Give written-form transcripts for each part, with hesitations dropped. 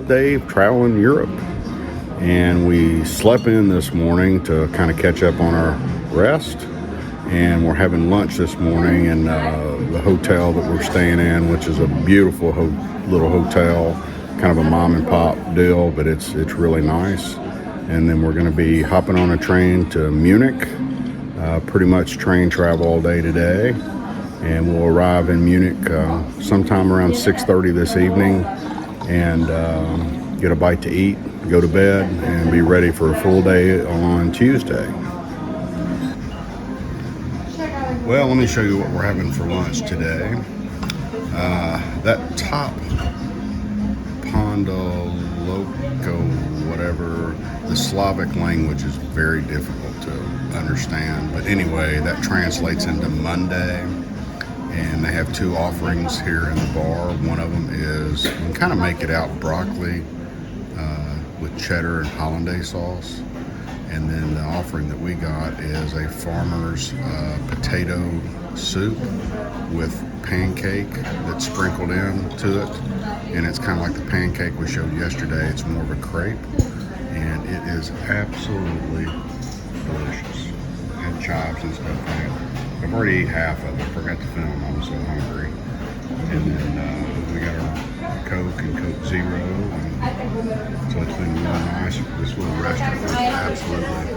day of traveling Europe. And we slept in this morning to kind of catch up on our rest. And we're having lunch this morning in the hotel that we're staying in, which is a beautiful little hotel, kind of a mom and pop deal, but it's really nice. And then we're going to be hopping on a train to Munich, pretty much train travel all day today. And we'll arrive in Munich sometime around 6:30 this evening and get a bite to eat, go to bed, and be ready for a full day on Tuesday. Well, let me show you what we're having for lunch today. That top Pondoloko, whatever, the Slavic language is very difficult to understand. But anyway, that translates into Monday. And they have two offerings here in the bar. One of them is, you can kind of make it out, broccoli with cheddar and hollandaise sauce. And then the offering that we got is a farmer's potato soup with pancake that's sprinkled into it. And it's kind of like the pancake we showed yesterday. It's more of a crepe. And it is absolutely delicious. And chives and stuff in it. I've already ate half of it. Forgot to film. I was so hungry. And then we got our Coke and Coke Zero. And so it's been really nice. This little restaurant is absolutely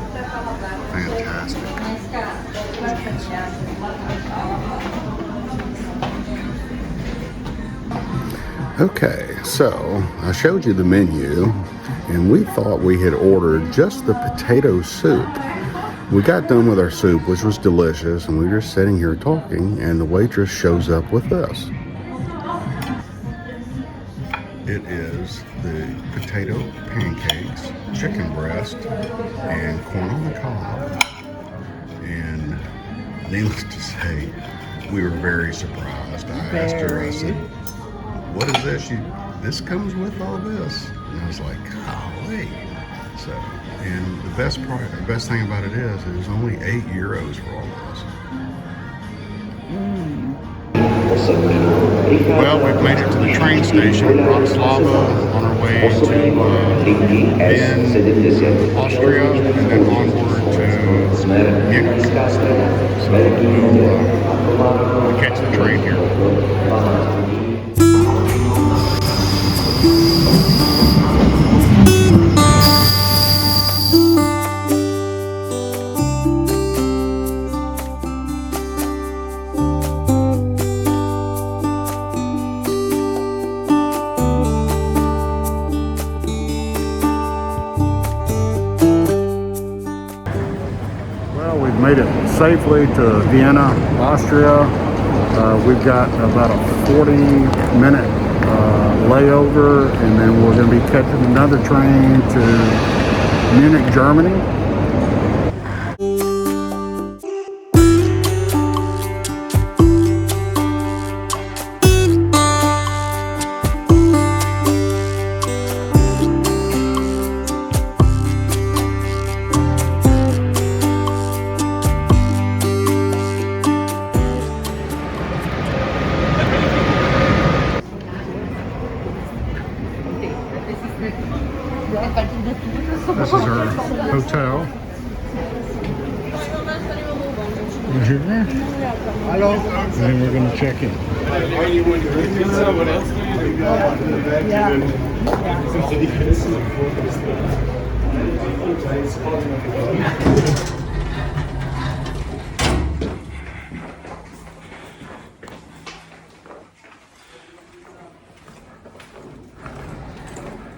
fantastic. Okay, so I showed you the menu, and we thought we had ordered just the potato soup. We got done with our soup, which was delicious, and we were just sitting here talking, and the waitress shows up with this. It is the potato pancakes, chicken breast, and corn on the cob. And needless to say, we were very surprised. I asked her, I said, "What is this? This comes with all this?" And I was like, "Golly." So, and the best thing about it is it was only €8 for all this. Well, we've made it to the train station in Bratislava on our way to Vienna, Austria, and then onward to Munich. So we'll catch the train here. Made it safely to Vienna, Austria. We've got about a 40-minute layover, and then we're going to be catching another train to Munich, Germany. This is our hotel. And then we're going to check in.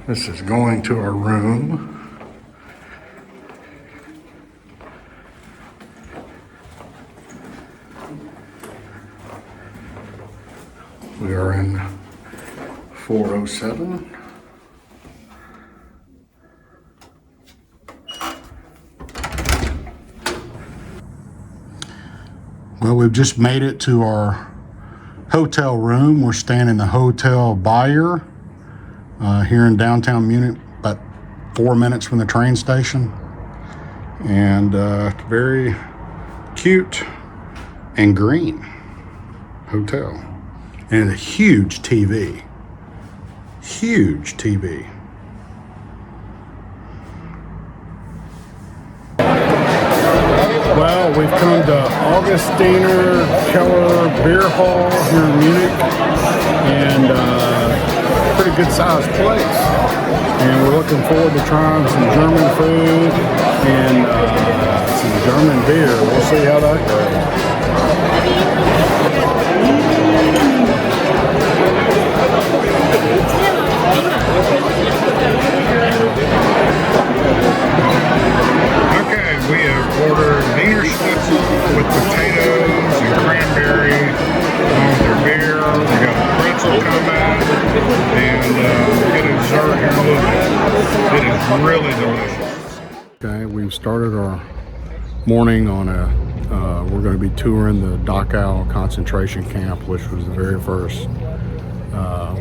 This is going to our room. We are in 407. Well, we've just made it to our hotel room. We're staying in the Hotel Bier here in downtown Munich, about 4 minutes from the train station. And very cute and green hotel. And a huge TV. Huge TV. we've come to Augustiner-Keller Bier Hall here in Munich, and pretty good sized place. And we're looking forward to trying some German food and some German beer. We'll see how that goes. Okay, we have ordered Wiener Schnitzel with potatoes and cranberry along with their beer. We got a pretzel coming, and we'll get a dessert here in a little bit. It is really delicious. Okay, we've started our morning on we're going to be touring the Dachau concentration camp, which was the very first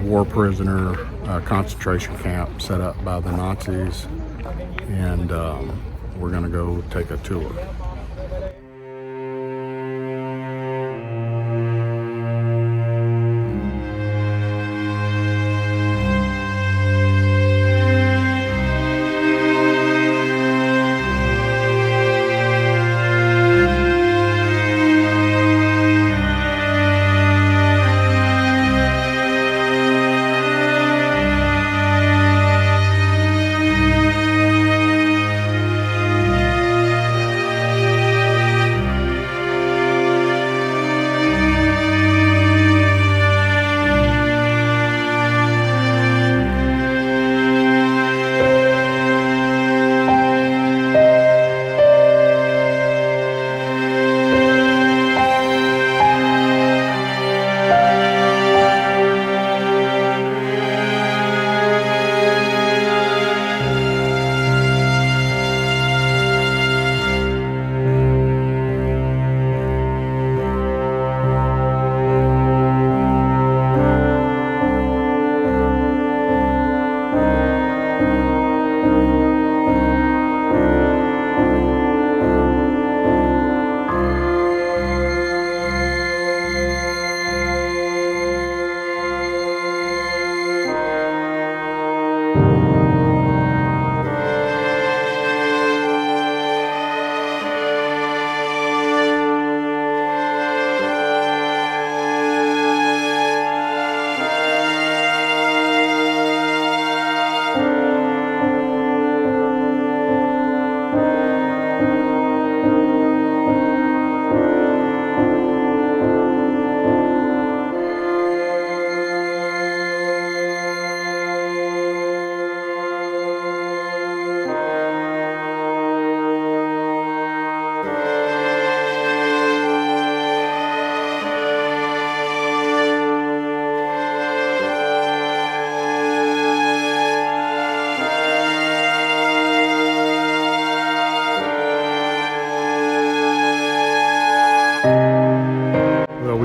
war prisoner concentration camp set up by the Nazis, and we're going to go take a tour.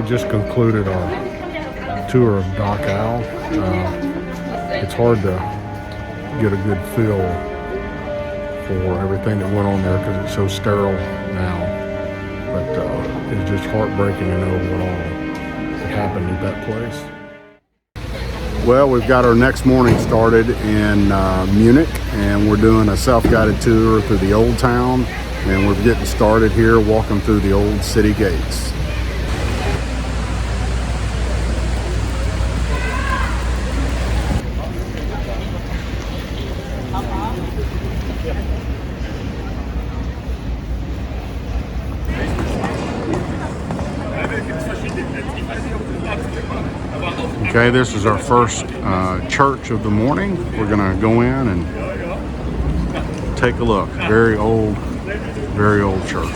Just concluded our tour of Dachau. It's hard to get a good feel for everything that went on there because it's so sterile now, but it's just heartbreaking to know what all that happened at that place. Well, we've got our next morning started in Munich, and we're doing a self-guided tour through the old town, and we're getting started here walking through the old city gates. Okay, this is our first church of the morning. We're gonna go in and take a look. Very old church.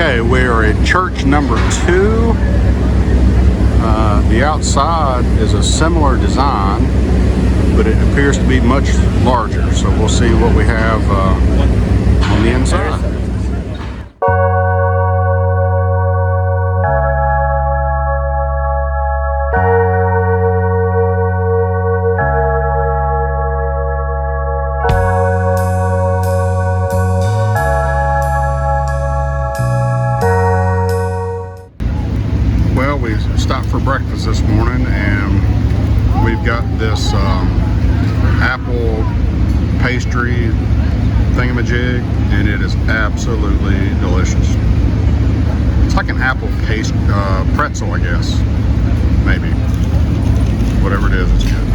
Okay, we are at church number 2. The outside is a similar design, but it appears to be much larger. So we'll see what we have on the inside. Well, we stopped for breakfast this morning, and we've got this apple pastry thingamajig, and it is absolutely delicious. It's like an apple pretzel, I guess. Maybe. Whatever it is, it's good.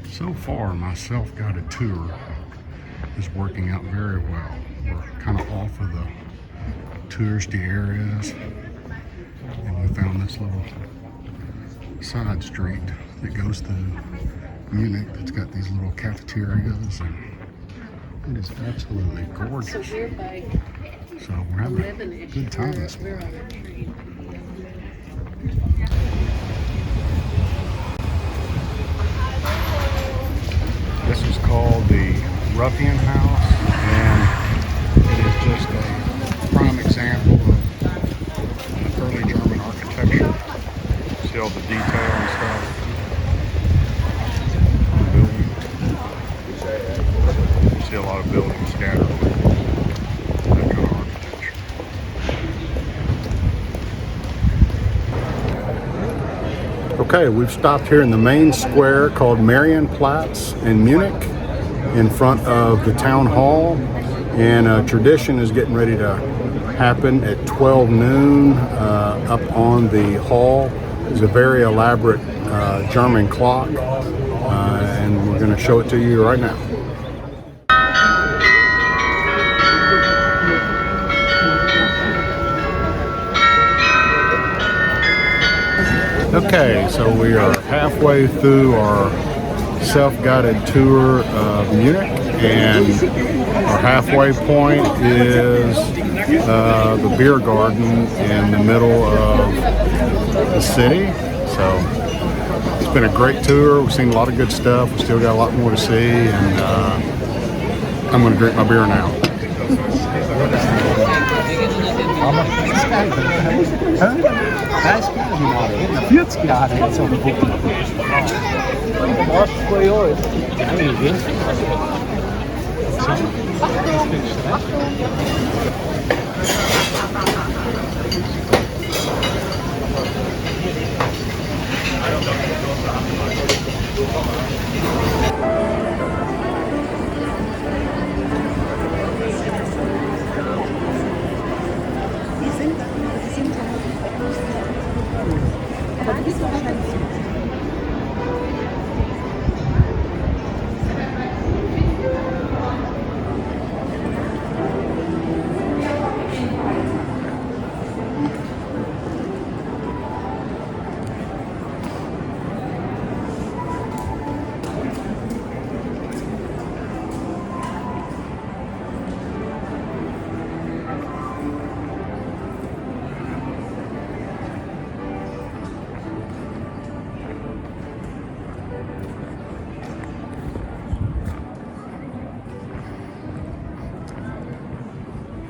So far, my self-guided tour is working out very well. We're kind of off of the touristy areas, and we found this little side street that goes through Munich that's got these little cafeterias, and it is absolutely gorgeous. So we're having a good time this morning. This is called the Ruffian House, and it is just a prime example of early German architecture. See all the detail and stuff on the building. You see a lot of buildings scattered with that kind of architecture. Okay, we've stopped here in the main square called Marienplatz in Munich, in front of the town hall, and a tradition is getting ready to happen at 12 noon up on the hall. It's a very elaborate German clock, and we're going to show it to you right now. Okay, so we are halfway through our self-guided tour of Munich, and our halfway point is the beer garden in the middle of the city. So it's been a great tour. We've seen a lot of good stuff. We still got a lot more to see, and I'm going to drink my beer now.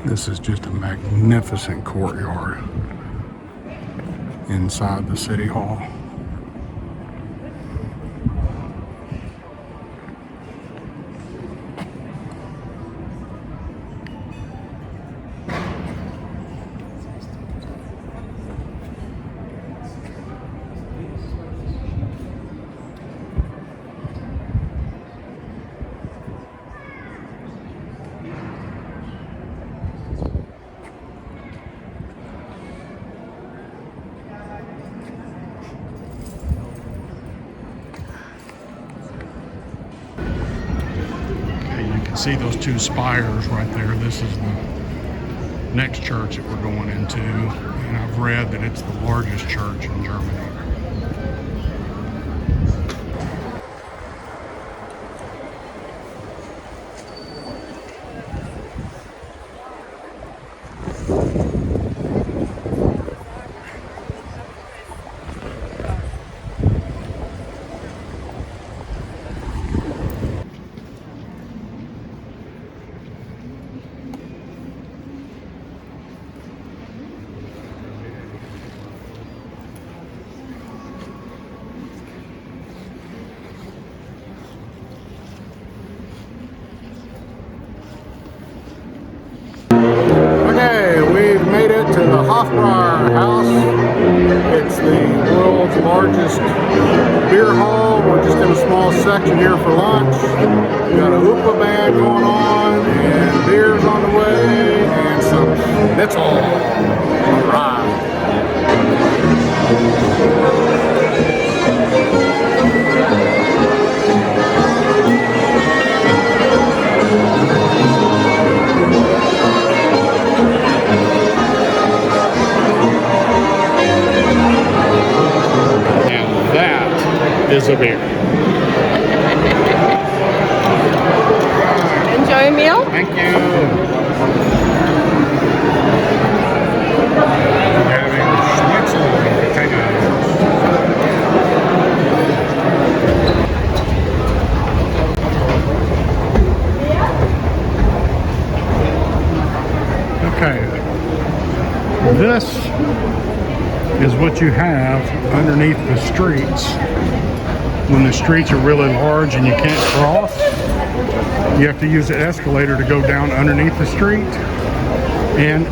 This is just a magnificent courtyard inside the city hall. See those two spires right there? This is the next church that we're going into, and I've read that it's the largest church in Germany. Okay, we've made it to the Hofbrauer House. It's the world's largest beer hall. We're just in a small section here for lunch. We got a hoopla band going on, and beers on the way, and some schnitzel. All right. Is a beer. Enjoy a meal. Thank you. We're having schnitzel and potatoes. Okay. This is what you have underneath the streets. When the streets are really large and you can't cross, you have to use the escalator to go down underneath the street. And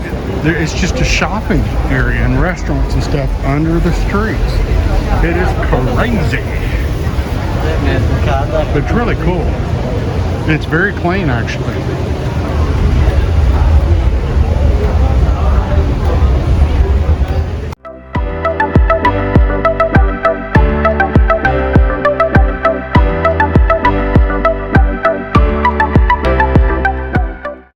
it's just a shopping area and restaurants and stuff under the streets. It is crazy. But it's really cool. And it's very clean, actually.